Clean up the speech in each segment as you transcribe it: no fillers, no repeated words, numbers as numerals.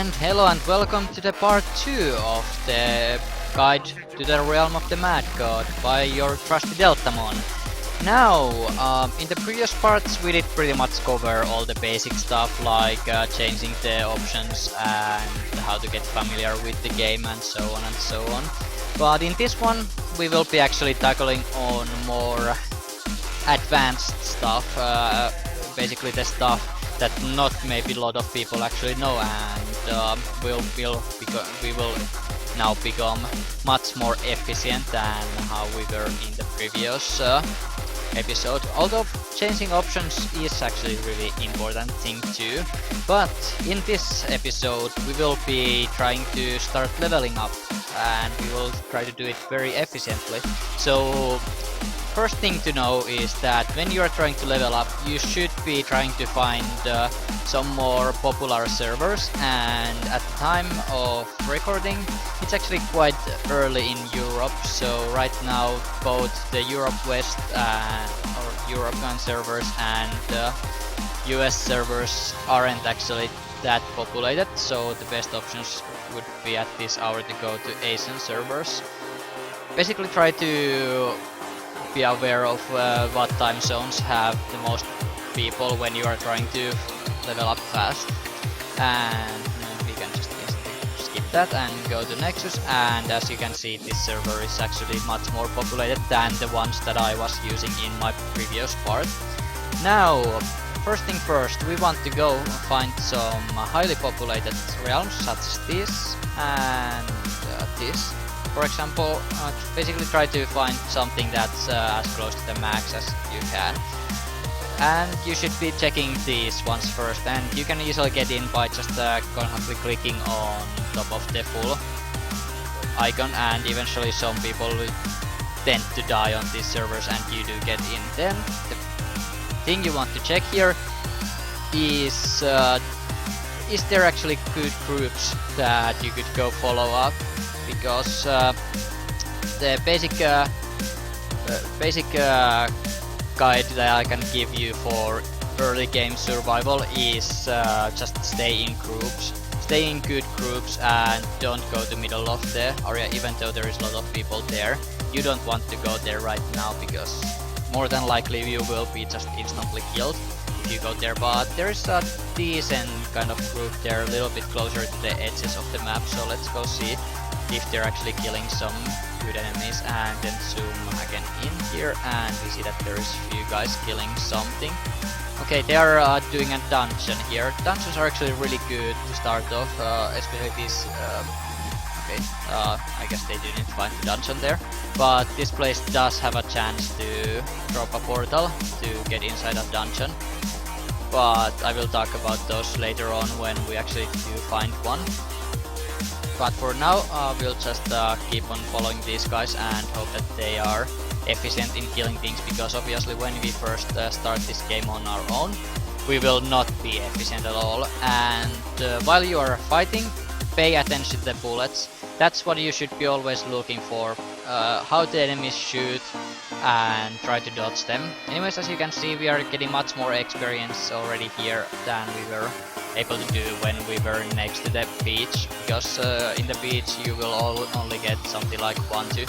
And hello and welcome to the part 2 of the Guide to the Realm of the Mad God by your trusty Deltamon. Now, in the previous parts we did pretty much cover all the basic stuff like changing the options and how to get familiar with the game and so on and so on. But in this one we will be actually tackling on more advanced stuff, basically the stuff that not maybe a lot of people actually know, and we will now become much more efficient than how we were in the previous episode. Although changing options is actually really important thing too, but in this episode we will be trying to start leveling up and we will try to do it very efficiently. So first thing to know is that when you are trying to level up, you should be trying to find some more popular servers, and at the time of recording it's actually quite early in Europe, so right now both the Europe West or European servers and US servers aren't actually that populated, so the best options would be at this hour to go to Asian servers. Basically try to be aware of what time zones have the most people when you are trying to level up fast, and we can just skip that and go to Nexus. And as you can see, this server is actually much more populated than the ones that I was using in my previous part. Now, first thing first, we want to go find some highly populated realms such as this and this. For example, basically try to find something that's as close to the max as you can. And you should be checking these ones first, and you can easily get in by just constantly clicking on top of the full icon, and eventually some people tend to die on these servers and you do get in. Then the thing you want to check here is there actually good groups that you could go follow up, because the basic guide that I can give you for early game survival is just stay in groups, stay in good groups, and don't go to middle of the area even though there is a lot of people there. You don't want to go there right now because more than likely you will be just instantly killed if you go there, but there is a decent kind of group there a little bit closer to the edges of the map, so let's go see if they're actually killing some good enemies. And then zoom again in here and we see that there is a few guys killing something. Okay, they are doing a dungeon here. Dungeons are actually really good to start off, especially these. Okay, I guess they didn't find the dungeon there, but this place does have a chance to drop a portal to get inside a dungeon, but I will talk about those later on when we actually do find one. But for now, we'll just keep on following these guys and hope that they are efficient in killing things, because obviously when we first start this game on our own, we will not be efficient at all. And while you are fighting, pay attention to the bullets. That's what you should be always looking for, how the enemies shoot, and try to dodge them. Anyways, as you can see, we are getting much more experience already here than we were able to do when we were next to the beach, because in the beach you will only get something like 1 to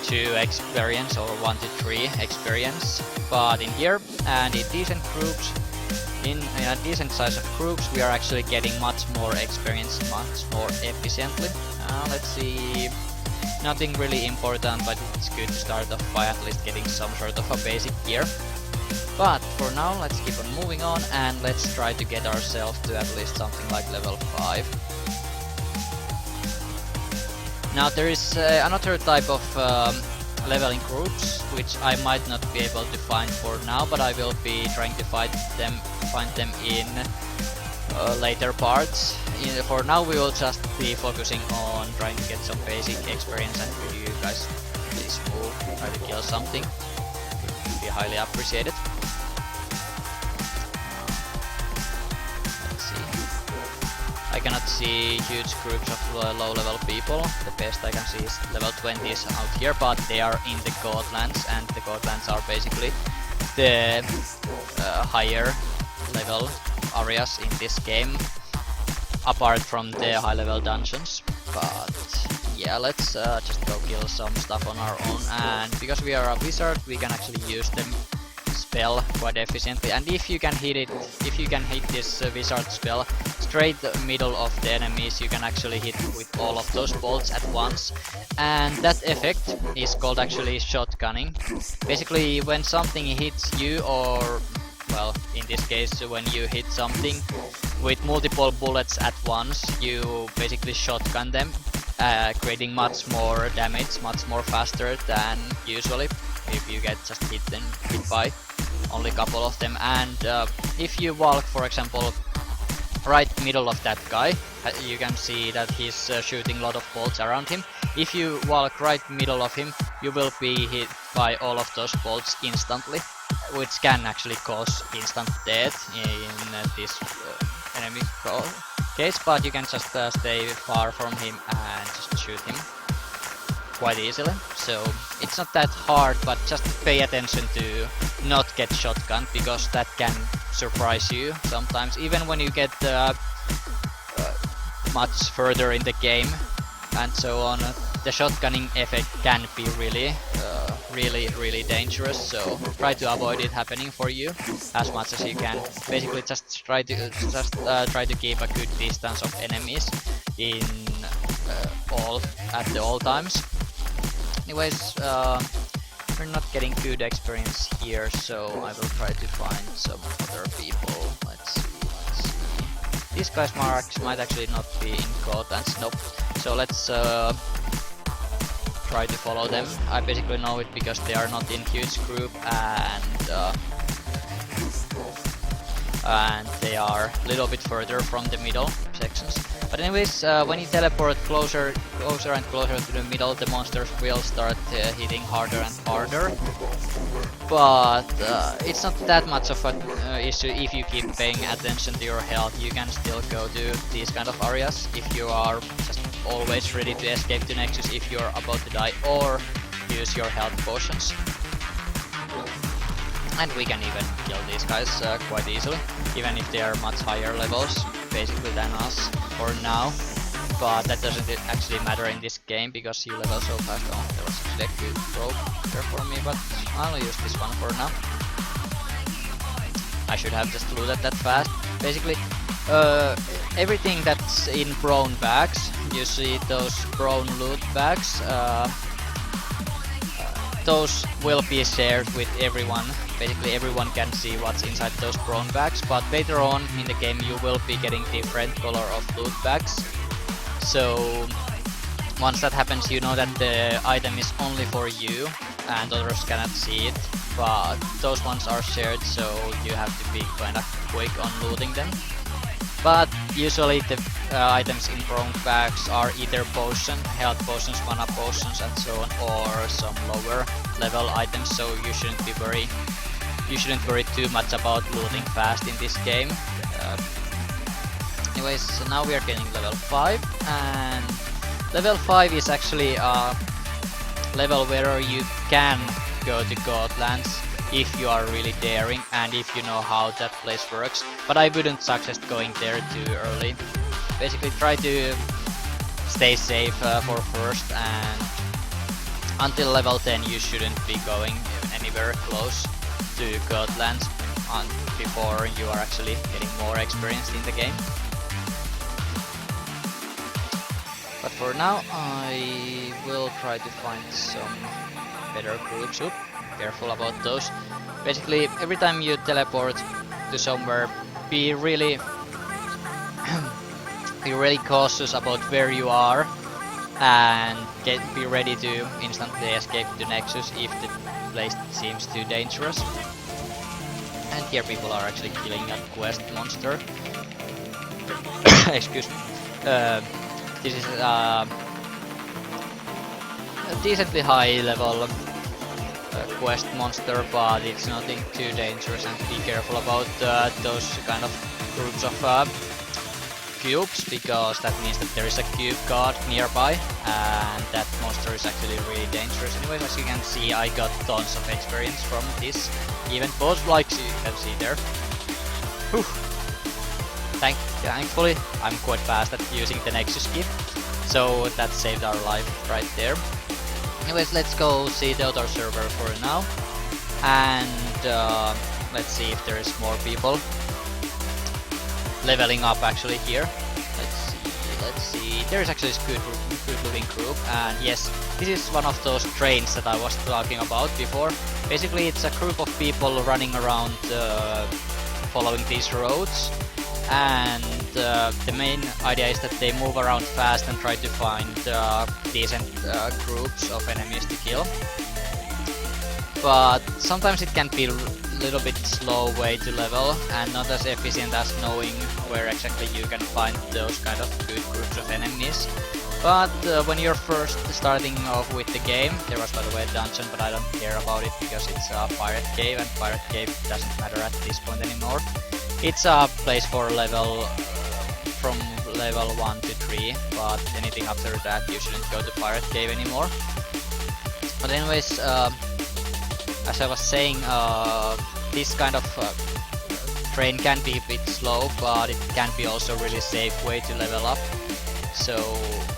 2 experience or 1 to 3 experience, but in here and in decent groups, in a decent size of groups, we are actually getting much more experience much more efficiently. Let's see, nothing really important, but it's good to start off by at least getting some sort of a basic gear. But for now, let's keep on moving on and let's try to get ourselves to at least something like level 5. Now there is another type of leveling groups which I might not be able to find for now, but I will be trying to find them in later parts. For now we will just be focusing on trying to get some basic experience, and could you guys please move, try to kill something, would be highly appreciated. I cannot see huge groups of low level people. The best I can see is level 20s out here, but they are in the Godlands, and the Godlands are basically the higher level areas in this game. apart from the high level dungeons. But yeah, let's just go kill some stuff on our own, and because we are a wizard we can actually use them spell quite efficiently, and if you can hit this wizard spell straight middle of the enemies, you can actually hit with all of those bolts at once, and that effect is called actually shotgunning. Basically when something hits you, or well, in this case when you hit something with multiple bullets at once, you basically shotgun them, creating much more damage, much more faster than usually if you get just hit by only a couple of them. And if you walk, for example, right middle of that guy, you can see that he's shooting a lot of bolts around him. If you walk right middle of him, you will be hit by all of those bolts instantly, which can actually cause instant death in this enemy case, but you can just stay far from him and just shoot him quite easily. So it's not that hard, but just pay attention to not get shotgun, because that can surprise you sometimes, even when you get much further in the game and so on. The shotgunning effect can be really dangerous, so try to avoid it happening for you as much as you can. Basically just try to keep a good distance of enemies in at all times. Anyways, we're not getting good experience here, so I will try to find some other people. Let's see. These guys might actually not be in Gothlands, nope. So let's try to follow them. I basically know it because they are not in huge group, and they are a little bit further from the middle sections. But anyways, when you teleport closer and closer to the middle, the monsters will start hitting harder and harder. But it's not that much of an issue if you keep paying attention to your health. You can still go to these kind of areas if you are just always ready to escape to Nexus if you're about to die, or use your health potions. And we can even kill these guys quite easily, even if they are much higher levels basically than us for now. But that doesn't actually matter in this game because you level so fast. Oh, there was actually a good rope there for me, but I'll use this one for now. I should have just looted that fast. Basically, everything that's in brown bags, you see those brown loot bags, those will be shared with everyone. Basically everyone can see what's inside those brown bags, but later on in the game you will be getting different color of loot bags. So once that happens, you know that the item is only for you and others cannot see it, but those ones are shared, so you have to be kinda quick on looting them. But usually the items in brown bags are either health potions, mana potions and so on, or some lower level items, so you shouldn't worry too much about looting fast in this game. Anyways, so now we are getting level 5, and level 5 is actually a level where you can go to Gothlands if you are really daring and if you know how that place works, but I wouldn't suggest going there too early. Basically try to stay safe for first, and until level 10 you shouldn't be going anywhere close to Gothlands before you are actually getting more experienced in the game. But for now I will try to find some better groups. Oop, careful about those. Basically every time you teleport to somewhere, be really cautious about where you are, and be ready to instantly escape to Nexus if the place seems too dangerous. And here people are actually killing a quest monster. Excuse me. This is a decently high level quest monster, but it's nothing too dangerous, and be careful about those kind of groups of cubes, because that means that there is a cube guard nearby, and that monster is actually really dangerous. Anyways, as you can see, I got tons of experience from this event boss, like you can see there. Whew. Thankfully, I'm quite fast at using the Nexus key, so that saved our life right there. Anyways, let's go see the other server for now, and let's see if there is more people leveling up actually here. Let's see. There's actually a good looking group, and yes, this is one of those trains that I was talking about before. Basically, it's a group of people running around following these roads, and the main idea is that they move around fast and try to find decent groups of enemies to kill. But sometimes it can be a little bit slow way to level and not as efficient as knowing where exactly you can find those kind of good groups of enemies. But when you're first starting off with the game, there was by the way a dungeon, but I don't care about it because it's a pirate cave, and pirate cave doesn't matter at this point anymore. It's a place for level from level 1 to 3, but anything after that you shouldn't go to pirate cave anymore. But anyways, as I was saying, this kind of train can be a bit slow, but it can be also a really safe way to level up. So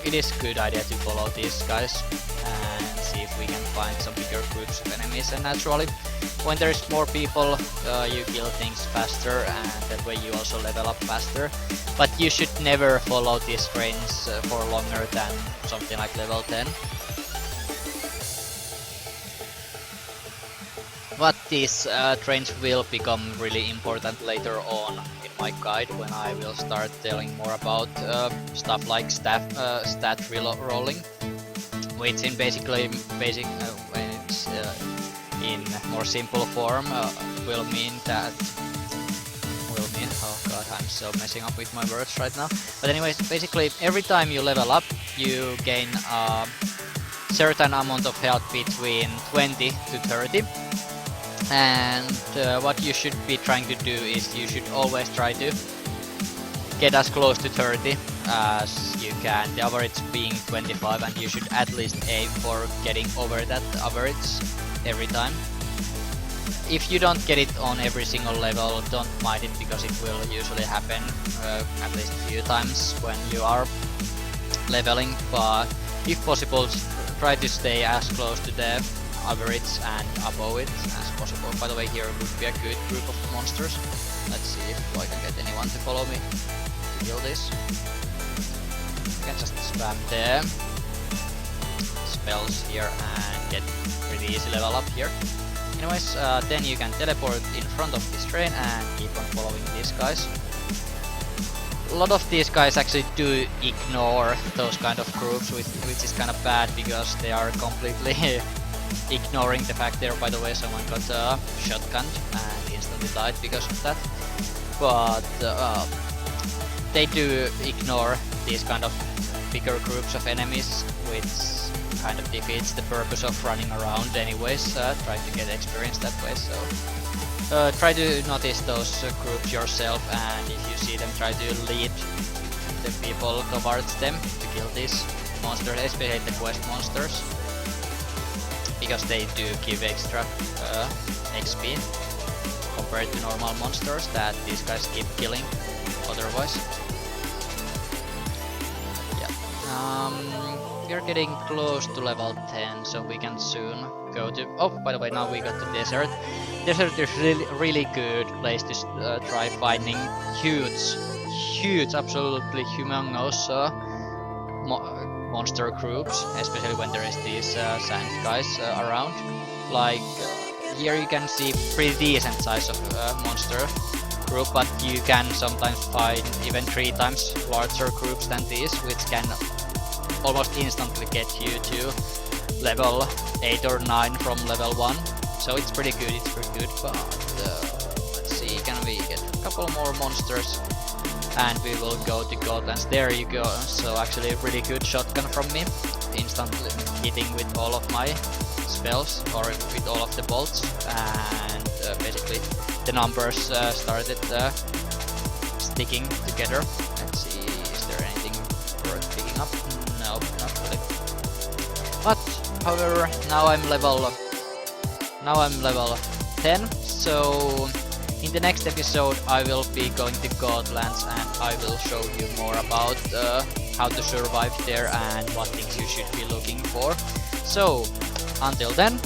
it is a good idea to follow these guys and see if we can find some bigger groups of enemies. And naturally, when there's more people, you kill things faster, and that way you also level up faster. But you should never follow these trains for longer than something like level 10. But these trains will become really important later on in my guide, when I will start telling more about stuff like stat rolling, which in when it's in more simple form will mean oh god, I'm so messing up with my words right now. But anyways, basically every time you level up, you gain a certain amount of health between 20 to 30. And what you should be trying to do is you should always try to get as close to 30 as you can, the average being 25, and you should at least aim for getting over that average every time. If you don't get it on every single level, don't mind it, because it will usually happen at least a few times when you are leveling, but if possible, try to stay as close to the average and above it as possible. By the way, here would be a good group of monsters. Let's see if I can get anyone to follow me to kill this. You can just spam the spells here and get pretty easy level up here. Anyways, then you can teleport in front of this train and keep on following these guys. A lot of these guys actually do ignore those kind of groups, which is kind of bad, because they are completely ignoring the fact there. By the way, someone got shotgunned and instantly died because of that. But they do ignore these kind of bigger groups of enemies, which kind of defeats the purpose of running around anyways, trying to get experience that way. So try to notice those groups yourself, and if you see them, try to lead the people towards them to kill these monsters, especially the quest monsters, because they do give extra XP compared to normal monsters that these guys keep killing otherwise. Yeah. We're getting close to level 10, so we can soon go to... Oh, by the way, now we got to desert. Desert is really good place to try finding huge, absolutely humongous monster groups, especially when there is these sand guys around. Like here you can see pretty decent size of monster group, but you can sometimes find even 3 times larger groups than these, which can almost instantly get you to level 8 or 9 from level 1. So it's pretty good, but let's see, can we get a couple more monsters and we will go to Goldlands. There you go. So actually a really good shotgun from me, instantly hitting with all of my spells, or with all of the bolts, and basically the numbers started sticking together. Let's see, is there anything worth picking up? No, not really. But however, now I'm level 10, so In the next episode I will be going to Godlands and I will show you more about how to survive there and what things you should be looking for. So until then.